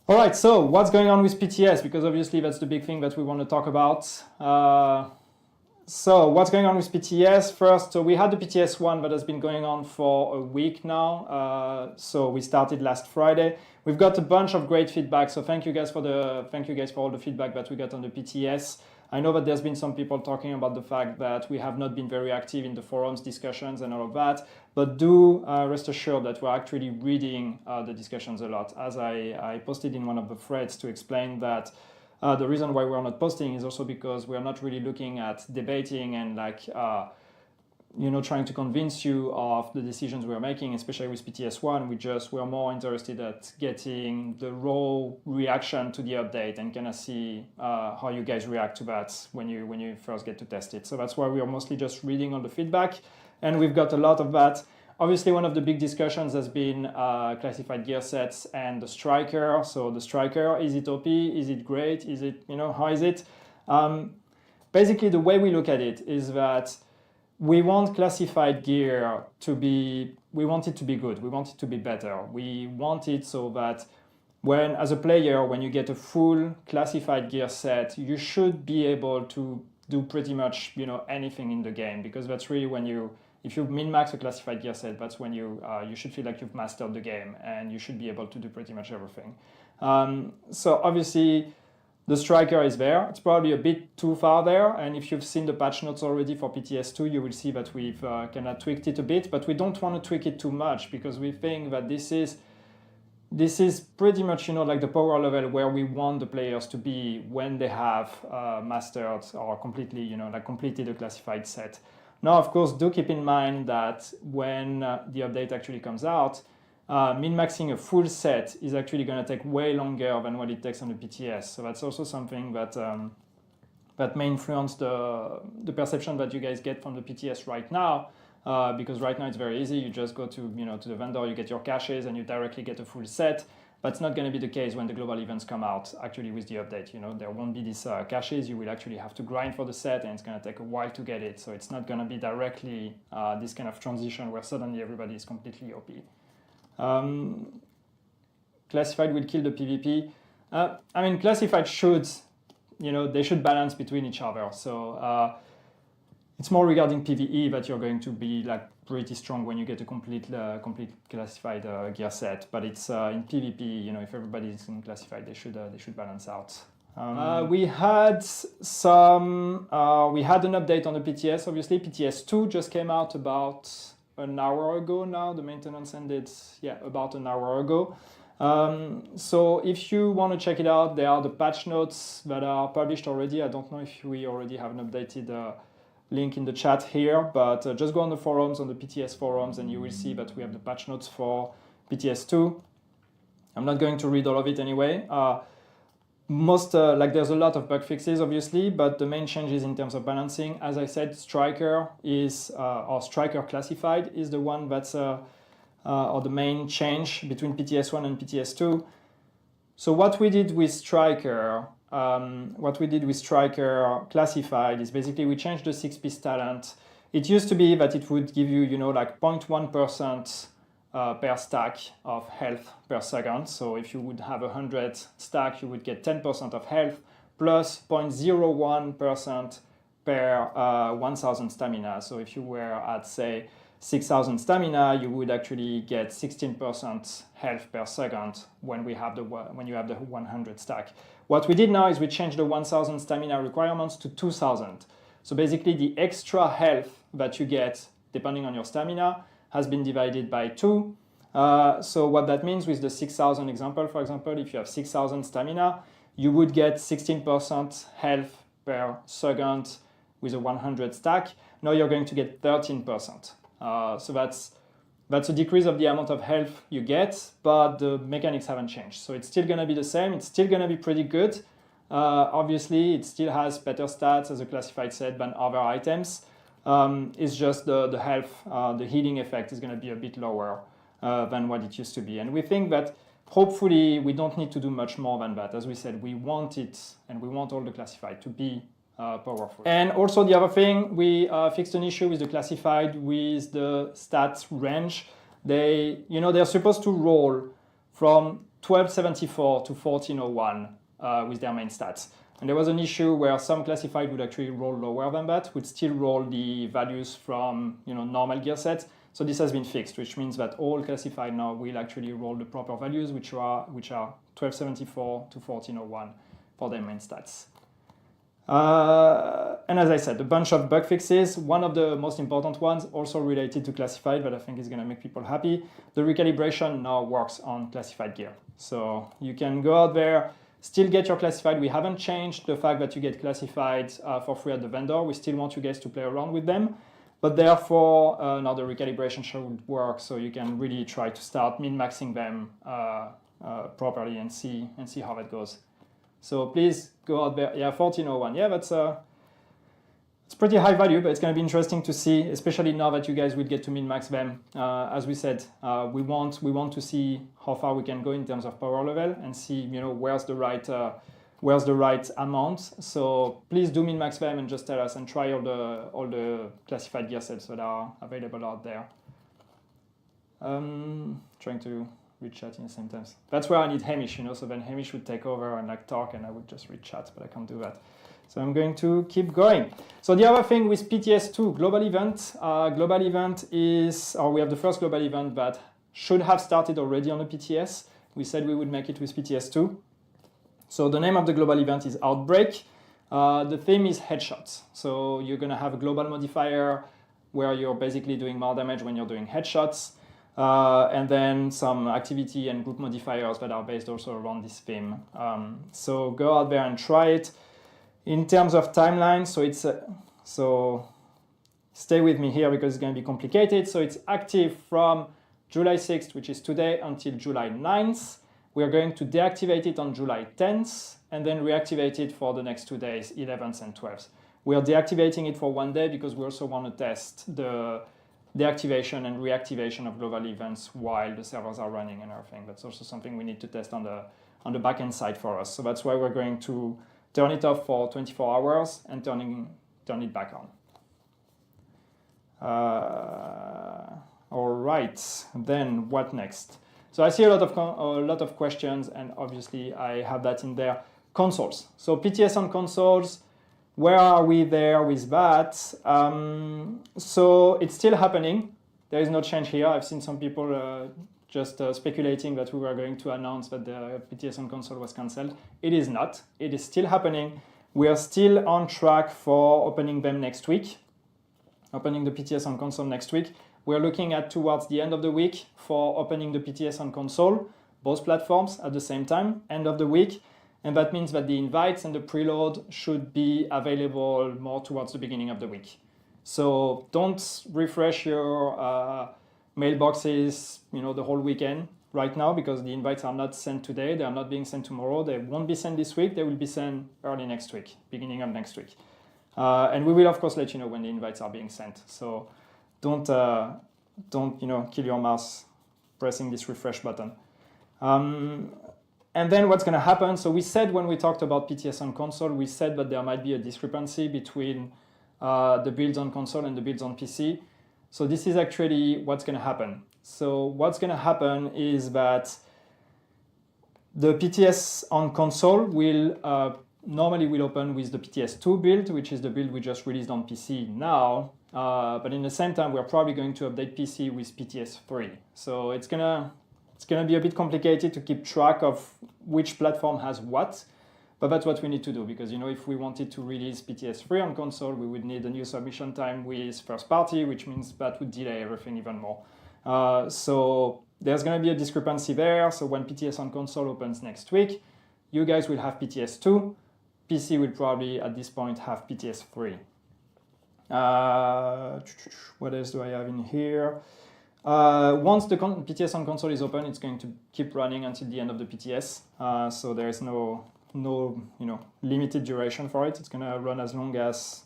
All right, so what's going on with PTS? Because obviously that's the big thing that we want to talk about. So what's going on with PTS? First, so we had the PTS 1 that has been going on for a week now. So we started last Friday. We've got a bunch of great feedback. So thank you guys for all the feedback that we got on the PTS. I know that there's been some people talking about the fact that we have not been very active in the forums discussions and all of that, but do rest assured that we're actually reading the discussions a lot. As I posted in one of the threads to explain that the reason why we're not posting is also because we're not really looking at debating and trying to convince you of the decisions we're making, especially with PTS1. We're more interested at getting the raw reaction to the update and kind of see how you guys react to that when you first get to test it. So that's why we're mostly just reading all the feedback, and we've got a lot of that. Obviously, one of the big discussions has been classified gear sets and the striker. So the striker, is it OP? Is it great? Is it, how is it? Basically, the way we look at it is that we want classified gear we want it to be good. We want it to be better. We want it so that as a player, when you get a full classified gear set, you should be able to do pretty much, anything in the game, because that's really if you min-max a classified gear set, that's when you should feel like you've mastered the game and you should be able to do pretty much everything. So obviously, the striker is there. It's probably a bit too far there, and if you've seen the patch notes already for PTS2, you will see that we've kind of tweaked it a bit, but we don't want to tweak it too much because we think that this is pretty much like the power level where we want the players to be when they have mastered or completely completed a classified set. Now, of course, do keep in mind that when the update actually comes out, min-maxing a full set is actually going to take way longer than what it takes on the PTS. So that's also something that may influence the perception that you guys get from the PTS right now, because right now it's very easy. You just go to the vendor, you get your caches, and you directly get a full set. That's not going to be the case when the global events come out, actually, with the update. There won't be these caches. You will actually have to grind for the set, and it's going to take a while to get it. So it's not going to be directly this kind of transition where suddenly everybody is completely OP. Classified will kill the PvP. Classified should, they should balance between each other. So it's more regarding PvE that you're going to be pretty strong when you get a complete classified gear set. But it's in PvP, if everybody is in classified, they should balance out. We had an update on the PTS. Obviously, PTS2 just came out about an hour ago now. The maintenance ended, about an hour ago. So if you want to check it out, there are the patch notes that are published already. I don't know if we already have an updated link in the chat here, but just go on the forums, on the PTS forums, and you will see that we have the patch notes for PTS2. I'm not going to read all of it anyway. There's a lot of bug fixes, obviously, but the main changes in terms of balancing, as I said, striker or striker classified is the one that's or the main change between PTS1 and PTS2. So what we did with striker classified is basically we changed the 6-piece talent. It used to be that it would give you 0.1% per stack of health per second. So if you would have 100 stack, you would get 10% of health plus 0.01% per 1000 stamina. So if you were at, say, 6000 stamina, you would actually get 16% health per second when you have the 100 stack. What we did now is we changed the 1000 stamina requirements to 2000. So basically the extra health that you get depending on your stamina has been divided by 2. So what that means with the 6000 example, for example, if you have 6000 stamina, you would get 16% health per second with a 100 stack. Now you're going to get 13%. So that's a decrease of the amount of health you get, but the mechanics haven't changed. So it's still going to be the same. It's still going to be pretty good. Obviously, it still has better stats as a classified set than other items. It's just the health, the healing effect is going to be a bit lower than what it used to be. And we think that hopefully we don't need to do much more than that. As we said, we want it, and we want all the classified to be powerful. And also the other thing, we fixed an issue with the classified with the stats range. They're supposed to roll from 1274 to 1401 with their main stats. And there was an issue where some classified would actually roll lower than that, would still roll the values from normal gear sets. So this has been fixed, which means that all classified now will actually roll the proper values, which are 1274 to 1401 for their main stats. And as I said, a bunch of bug fixes. One of the most important ones, also related to classified, that I think is going to make people happy. The recalibration now works on classified gear. So you can go out there, still get your classified. We haven't changed the fact that you get classified for free at the vendor. We still want you guys to play around with them. But therefore, now the recalibration should work, so you can really try to start min-maxing them properly and see how that goes. So please go out there. Yeah, 1401. Yeah, it's pretty high value, but it's going to be interesting to see, especially now that you guys will get to min-max them. As we said, we want to see how far we can go in terms of power level and see where's the right amount. So please do min-max them and just tell us and try all the classified gear sets that are available out there. Trying to read chat in the same time. That's where I need Hamish, so then Hamish would take over and talk, and I would just read chat, but I can't do that. So I'm going to keep going. So the other thing with PTS2 global event, we have the first global event that should have started already on the PTS. We said we would make it with PTS2. So the name of the global event is Outbreak. The theme is headshots. So you're going to have a global modifier where you're basically doing more damage when you're doing headshots. And then some activity and group modifiers that are based also around this theme. So go out there and try it. In terms of timeline, so stay with me here because it's going to be complicated. So it's active from July 6th, which is today, until July 9th. We are going to deactivate it on July 10th and then reactivate it for the next 2 days, 11th and 12th. We are deactivating it for 1 day because we also want to test the deactivation and reactivation of global events while the servers are running and everything. That's also something we need to test on the backend side for us. So that's why we're going to turn it off for 24 hours and turn it back on. All right, then what next? So I see a lot of questions, and obviously I have that in there. Consoles. So PTS on consoles, where are we there with that? So it's still happening. There is no change here. I've seen some people just speculating that we were going to announce that the PTS on console was cancelled. It is not. It is still happening. We are still on track for opening them next week, opening the PTS on console next week. We're looking at towards the end of the week for opening the PTS on console, both platforms at the same time, end of the week. And that means that the invites and the preload should be available more towards the beginning of the week. So don't refresh your mailboxes, the whole weekend right now, because the invites are not sent today. They are not being sent tomorrow. They won't be sent this week. They will be sent early next week, beginning of next week. And we will, of course, let you know when the invites are being sent. So don't kill your mouse pressing this refresh button. And then what's going to happen? So we said when we talked about PTS on console, we said that there might be a discrepancy between the builds on console and the builds on PC. So this is actually what's going to happen. So what's going to happen is that the PTS on console will normally will open with the PTS2 build, which is the build we just released on PC now. But in the same time, we're probably going to update PC with PTS3. So it's gonna be a bit complicated to keep track of which platform has what. But that's what we need to do, because if we wanted to release PTS3 on console, we would need a new submission time with first party, which means that would delay everything even more. So there's going to be a discrepancy there. So when PTS on console opens next week, you guys will have PTS2. PC will probably at this point have PTS3. What else do I have in here? Once the PTS on console is open, it's going to keep running until the end of the PTS. So there is no limited duration for it. It's going to run as long as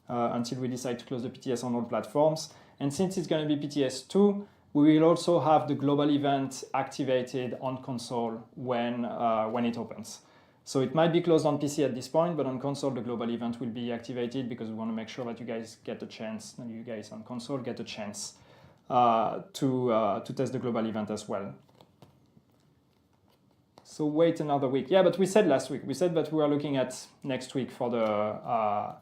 until we decide to close the PTS on all platforms. And since it's going to be PTS2, we will also have the global event activated on console when it opens. So it might be closed on PC at this point, but on console the global event will be activated because we want to make sure that you guys on console get a chance to test the global event as well. So wait another week. Yeah, but we said last week. We said that we are looking at next week for the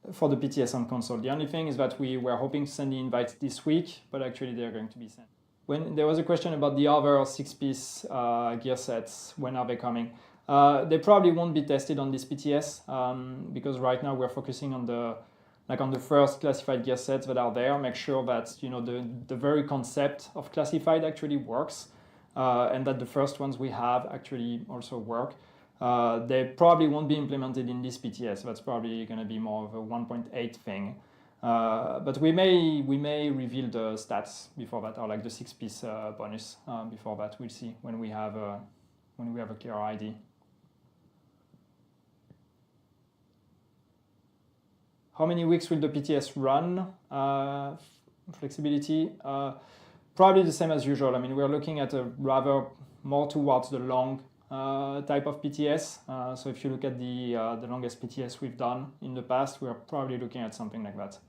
PTS on console. The only thing is that we were hoping to send the invites this week, but actually they're going to be sent. When there was a question about the other 6-piece gear sets, when are they coming? They probably won't be tested on this PTS because right now we're focusing on the first classified gear sets that are there. Make sure that the very concept of classified actually works. And that the first ones we have actually also work. They probably won't be implemented in this PTS. That's probably going to be more of a 1.8 thing. But we may reveal the stats before that, or like the 6-piece bonus before that. We'll see when we have a clear ID. How many weeks will the PTS run? Flexibility. Probably the same as usual. I mean, we're looking at a rather more towards the long type of PTS. So if you look at the longest PTS we've done in the past, we're probably looking at something like that.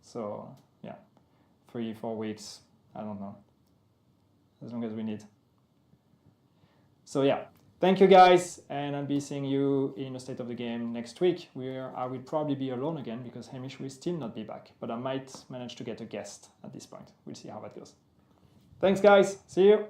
So yeah, 3-4 weeks, I don't know, as long as we need. So yeah, thank you guys, and I'll be seeing you in the State of the Game next week, where I will probably be alone again because Hamish will still not be back, but I might manage to get a guest at this point. We'll see how that goes. Thanks guys, see you.